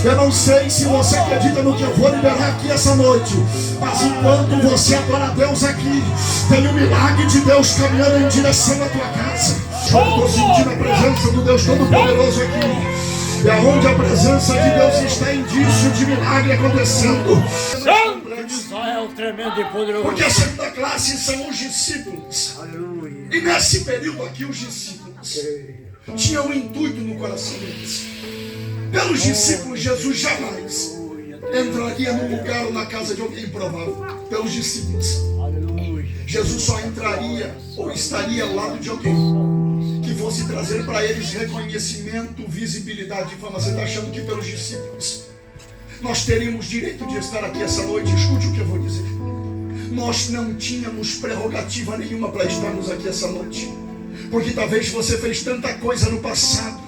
Eu não sei se você acredita no que eu vou liberar aqui essa noite, mas enquanto você adora a Deus aqui, tem um milagre de Deus caminhando em direção à tua casa. Eu estou sentindo a presença do Deus Todo-Poderoso aqui. E aonde a presença de Deus está, indício de milagre acontecendo. Santo de Israel, tremendo e poderoso. Porque a segunda classe são os discípulos. Aleluia. E nesse período aqui, os discípulos tinham um intuito no coração deles. Pelos discípulos, Jesus jamais entraria num lugar ou na casa de alguém improvável. Pelos discípulos, Jesus só entraria ou estaria ao lado de alguém que fosse trazer para eles reconhecimento, visibilidade e fama. Você está achando que pelos discípulos nós teríamos direito de estar aqui essa noite? Escute o que eu vou dizer. Nós não tínhamos prerrogativa nenhuma para estarmos aqui essa noite, porque talvez você fez tanta coisa no passado,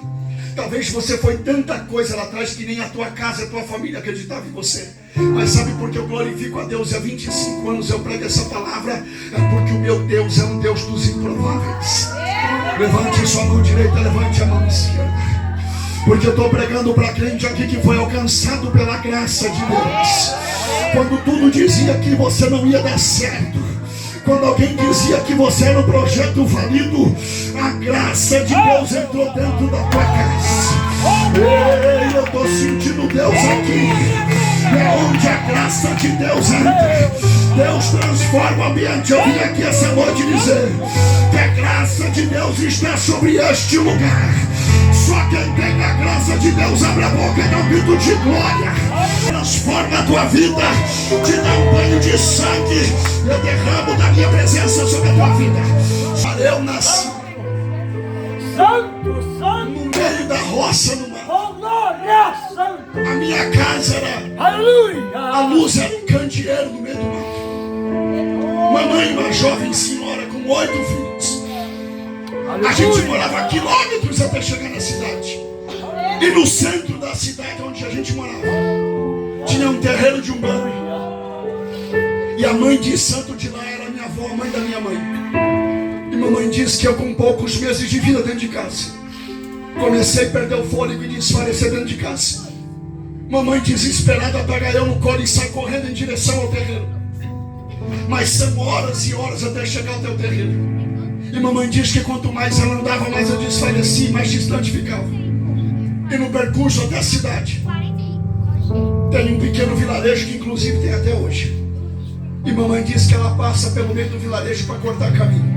talvez você foi tanta coisa lá atrás que nem a tua casa, a tua família acreditava em você. Mas sabe por que eu glorifico a Deus? Há 25 anos eu prego essa palavra. É porque o meu Deus é um Deus dos improváveis. Levante sua mão direita, levante a mão esquerda, porque eu estou pregando para crente aqui que foi alcançado pela graça de Deus. Quando tudo dizia que você não ia dar certo, quando alguém dizia que você era um projeto falido, a graça de Deus entrou dentro da tua casa. Ei, eu estou sentindo Deus aqui. É onde a graça de Deus entra, Deus transforma o ambiente. Eu vim aqui essa noite dizer que a graça de Deus está sobre este lugar. Só quem tem a graça de Deus abre a boca e dá um grito de glória. Transforma a tua vida, te dá um banho de sangue. Eu derramo da minha presença sobre a tua vida. Eu nasci no meio da roça, no mar. A minha casa era, a luz era um candeeiro no meio do mato. Mamãe, uma jovem senhora com 8 filhos. A gente morava a quilômetros até chegar na cidade. E no centro da cidade onde a gente morava tinha um terreiro de umbanda. E a mãe de santo de lá era minha avó, a mãe da minha mãe. E mamãe disse que eu, com poucos meses de vida dentro de casa, comecei a perder o fôlego e desfalecer dentro de casa. Mamãe, desesperada, pega eu no colo e sai correndo em direção ao terreiro. Mas são horas e horas até chegar ao teu terreiro. E mamãe diz que quanto mais ela andava, mais eu desfaleci, mais distante ficava. E no percurso até a cidade tem um pequeno vilarejo que inclusive tem até hoje. E mamãe diz que ela passa pelo meio do vilarejo para cortar caminho.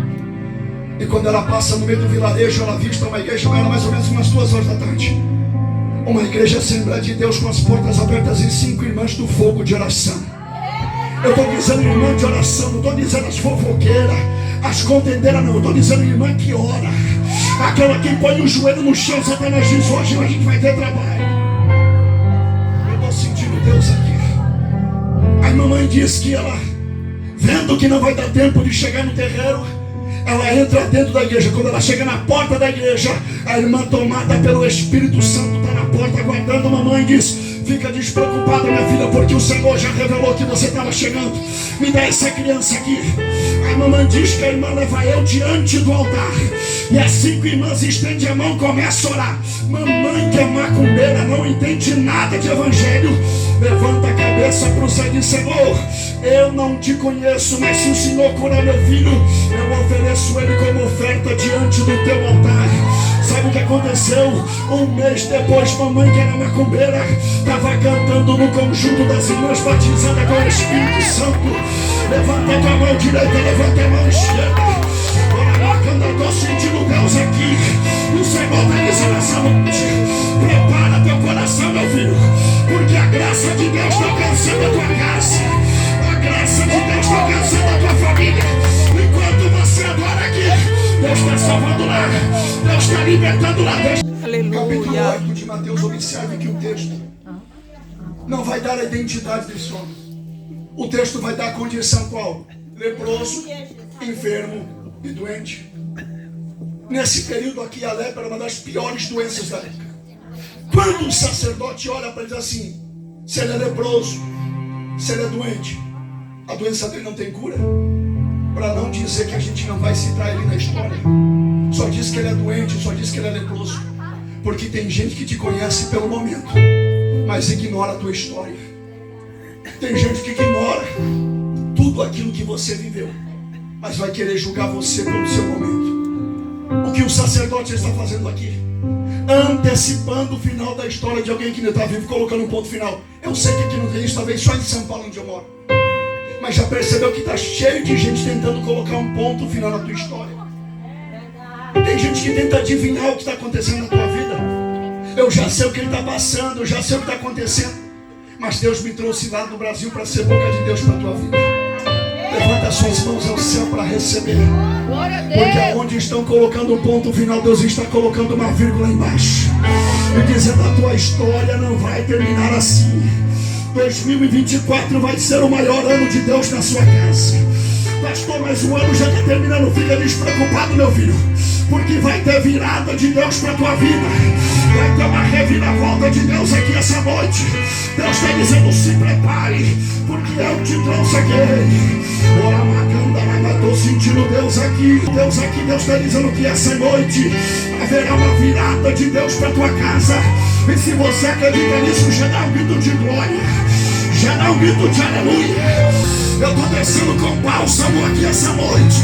E quando ela passa no meio do vilarejo, ela avista uma igreja, era mais ou menos umas 2 horas da tarde. Uma igreja Assembleia de Deus com as portas abertas e 5 irmãs do fogo de oração. Eu estou dizendo irmã de oração, não estou dizendo as fofoqueiras, as contendeiras, não. Eu estou dizendo irmã que ora. Aquela que põe o joelho no chão. Satanás diz: hoje a gente vai ter trabalho. Eu estou sentindo Deus aqui. A mamãe diz que ela, vendo que não vai dar tempo de chegar no terreiro, ela entra dentro da igreja. Quando ela chega na porta da igreja, a irmã, tomada pelo Espírito Santo, está na porta aguardando. Mamãe diz: fica despreocupada, minha filha, porque o Senhor já revelou que você estava chegando. Me dá essa criança aqui. A mamãe diz que a irmã leva eu diante do altar. E as 5 irmãs estendem a mão e começam a orar. Mamãe, que é macumbeira, não entende nada de evangelho, levanta a cabeça para o céu e diz: Senhor, eu não te conheço, mas se o Senhor curar meu filho, eu ofereço ele como oferta diante do teu altar. Sabe o que aconteceu? 1 mês depois, mamãe, que era macumbeira, estava cantando no conjunto das irmãs batizada com o Espírito Santo. Levanta a tua mão direita, levanta a mão esquerda. Quando eu estou sentindo Deus aqui, o Senhor está dizendo essa noite: prepara teu coração, meu filho, porque a graça de Deus está alcançando a tua casa. A graça de Deus está alcançando a tua família. Enquanto você adora aqui, Deus está salvando lá, Deus está libertando lá. Aleluia. Capítulo 8 de Mateus, observe que o texto não vai dar a identidade desse homem. O texto vai dar a condição qual? Leproso, enfermo e doente. Nesse período aqui, a lepra era uma das piores doenças da época. Quando um sacerdote olha para ele e diz assim: se ele é leproso, se ele é doente, a doença dele não tem cura, para não dizer que a gente não vai citar ele na história, só diz que ele é doente, só diz que ele é leproso, porque tem gente que te conhece pelo momento, mas mas ignora a tua história. Tem gente que ignora tudo aquilo que você viveu, mas vai querer julgar você pelo seu momento. O que o sacerdote está fazendo aqui? Antecipando o final da história de alguém que ainda está vivo, colocando um ponto final. Eu sei que aqui não tem isso, talvez só em São Paulo onde eu moro, mas já percebeu que está cheio de gente tentando colocar um ponto final na tua história. Tem gente que tenta adivinhar o que está acontecendo na tua vida. Eu já sei o que ele está passando, eu já sei o que está acontecendo, mas Deus me trouxe lá do Brasil para ser boca de Deus para a tua vida. Levanta suas mãos ao céu para receber, porque onde estão colocando um ponto final, Deus está colocando uma vírgula embaixo e dizendo: a tua história não vai terminar assim. 2024 vai ser o maior ano de Deus na sua casa. Pastor, mas um ano já está terminando. Fica despreocupado, meu filho, porque vai ter virada de Deus para a tua vida. Vai ter uma reviravolta de Deus aqui essa noite. Deus está dizendo: se prepare, porque eu te trouxe aqui. Ora, Macandaraga, estou sentindo Deus aqui. Deus está dizendo que essa noite haverá uma virada de Deus para a tua casa. E se você acredita nisso, já dá um grito de glória, já dá um grito de aleluia. Eu estou descendo com bálsamo aqui essa noite.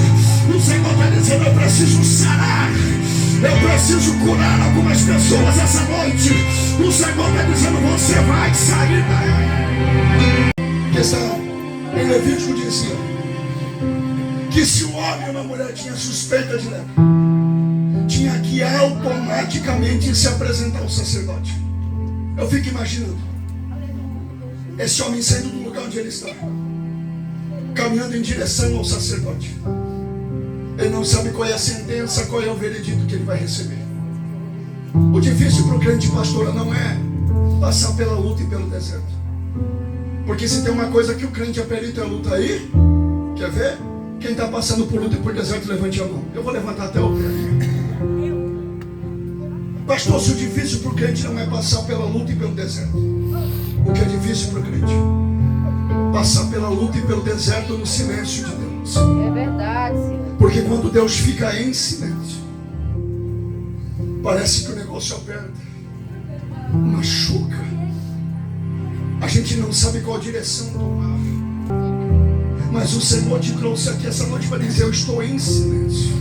O Senhor está dizendo: eu preciso sarar, eu preciso curar algumas pessoas essa noite. O Senhor está dizendo: você vai sair daí. Essa em Levítico dizia que se o homem ou uma mulher tinha suspeita de lepra, tinha que automaticamente se apresentar ao sacerdote. Eu fico imaginando esse homem saindo do lugar onde ele está, caminhando em direção ao sacerdote. Ele não sabe qual é a sentença, qual é o veredito que ele vai receber. O difícil para o crente, pastora, não é passar pela luta e pelo deserto. Porque se tem uma coisa que o crente é perito, é luta aí. Quer ver? Quem está passando por luta e por deserto, levante a mão. Eu vou levantar até o pé. Pastor, se o difícil para o crente não é passar pela luta e pelo deserto, o que é difícil para o crente? Passar pela luta e pelo deserto no silêncio de Deus. É verdade, Senhor. Porque quando Deus fica em silêncio, parece que o negócio aperta, machuca. A gente não sabe qual direção tomar. Mas o Senhor te trouxe aqui essa noite para dizer: eu estou em silêncio,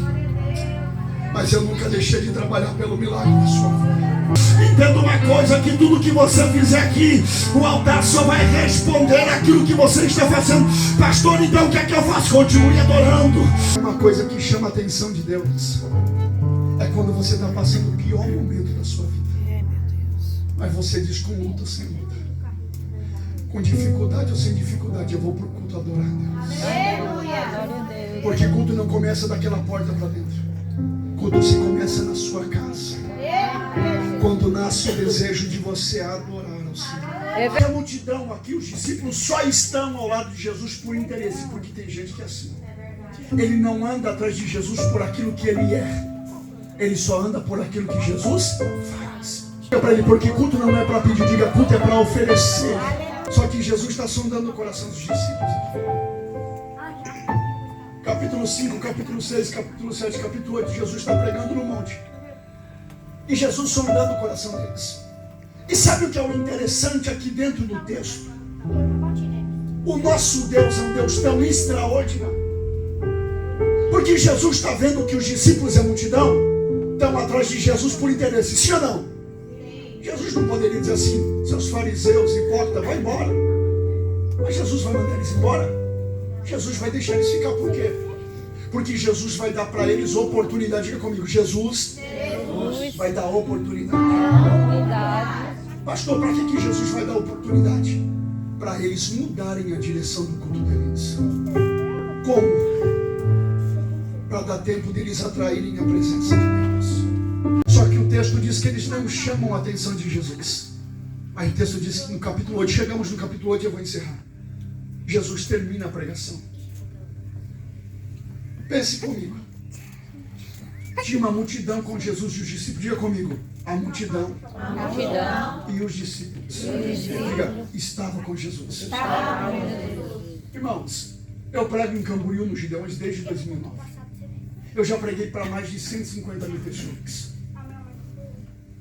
mas eu nunca deixei de trabalhar pelo milagre da sua vida. Entenda uma coisa, que tudo que você fizer aqui, o altar só vai responder aquilo que você está fazendo. Pastor, então o que é que eu faço? Continue adorando. Uma coisa que chama a atenção de Deus é quando você está passando o pior momento da sua vida, mas você diz: com luta ou sem luta, com dificuldade ou sem dificuldade, eu vou para o culto adorar a Deus. Porque culto não começa daquela porta para dentro. Culto se começa na sua casa, quando nasce o desejo de você adorar ao Senhor. A multidão aqui, os discípulos só estão ao lado de Jesus por interesse, porque tem gente que é assim. Ele não anda atrás de Jesus por aquilo que ele é, ele só anda por aquilo que Jesus faz. Diga para ele: porque culto não é para pedir, diga: culto é para oferecer. Só que Jesus está sondando o coração dos discípulos. Capítulo 5, capítulo 6, capítulo 7, capítulo 8, Jesus está pregando no monte. E Jesus sondando o coração deles. E sabe o que é o interessante aqui dentro do texto? O nosso Deus é um Deus tão extraordinário. Porque Jesus está vendo que os discípulos e a multidão estão atrás de Jesus por interesse. Sim ou não? Jesus não poderia dizer assim: seus fariseus, hipócritas, vai embora. Mas Jesus vai mandar eles embora. Jesus vai deixar eles ficar. Por quê? Porque Jesus vai dar para eles oportunidade. Diga comigo: Jesus vai dar oportunidade. Pastor, para que Jesus vai dar oportunidade? Para eles mudarem a direção do culto deles. Como? Para dar tempo deles atraírem a presença de Deus. Só que o texto diz que eles não chamam a atenção de Jesus. Aí o texto diz que no capítulo 8, chegamos no capítulo 8 e eu vou encerrar. Jesus termina a pregação. Pense comigo. Tinha uma multidão com Jesus e os discípulos. Diga comigo: a multidão e os discípulos. Diga: estava com Jesus. Irmãos, eu prego em Camboriú, no Gideões, desde 2009. Eu já preguei para mais de 150 mil pessoas.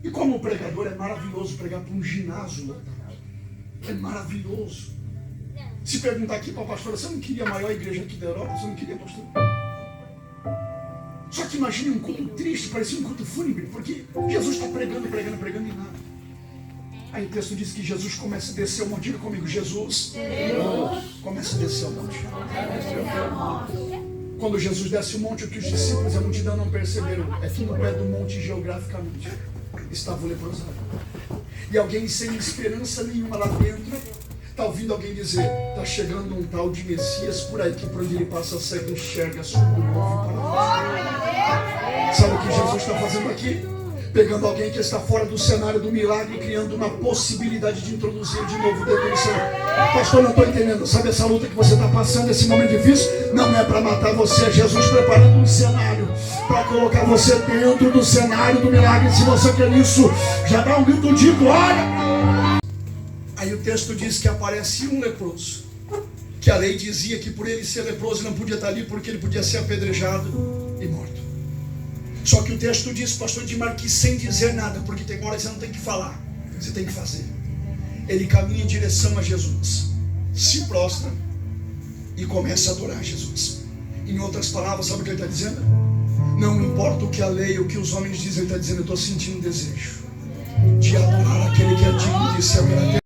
E como pregador é maravilhoso pregar para um ginásio lotado. É maravilhoso. Se perguntar aqui para a pastora, você não queria a maior igreja aqui da Europa? Você não queria, pastor? Só que imagine um culto triste, parecia um culto fúnebre, porque Jesus está pregando e nada. Aí o texto diz que Jesus começa a descer o monte. Diga comigo, Jesus começa a descer o monte. Quando Jesus desce o monte, o que os discípulos e a multidão não perceberam é que no pé do monte, geograficamente, estava o leproso. E alguém sem esperança nenhuma lá dentro está ouvindo alguém dizer: está chegando um tal de Messias por aí, que por onde ele passa cego enxerga, surdo ouve para. Sabe o que Jesus está fazendo aqui? Pegando alguém que está fora do cenário do milagre, criando uma possibilidade de introduzir de novo dentro do cenário. Pastor, não estou entendendo. Sabe essa luta que você está passando, esse momento difícil? Não é para matar você, é Jesus preparando um cenário para colocar você dentro do cenário do milagre. Se você quer isso, já dá um grito de glória. Aí o texto diz que aparece um leproso, que a lei dizia que por ele ser leproso não podia estar ali, porque ele podia ser apedrejado e morto. Só que o texto diz, pastor Edmar, que sem dizer nada, porque tem hora que você não tem que falar, você tem que fazer. Ele caminha em direção a Jesus, se prostra e começa a adorar Jesus. Em outras palavras, sabe o que ele está dizendo? Não importa o que a lei, o que os homens dizem, ele está dizendo: eu estou sentindo um desejo de adorar aquele que é digno de ser adorado.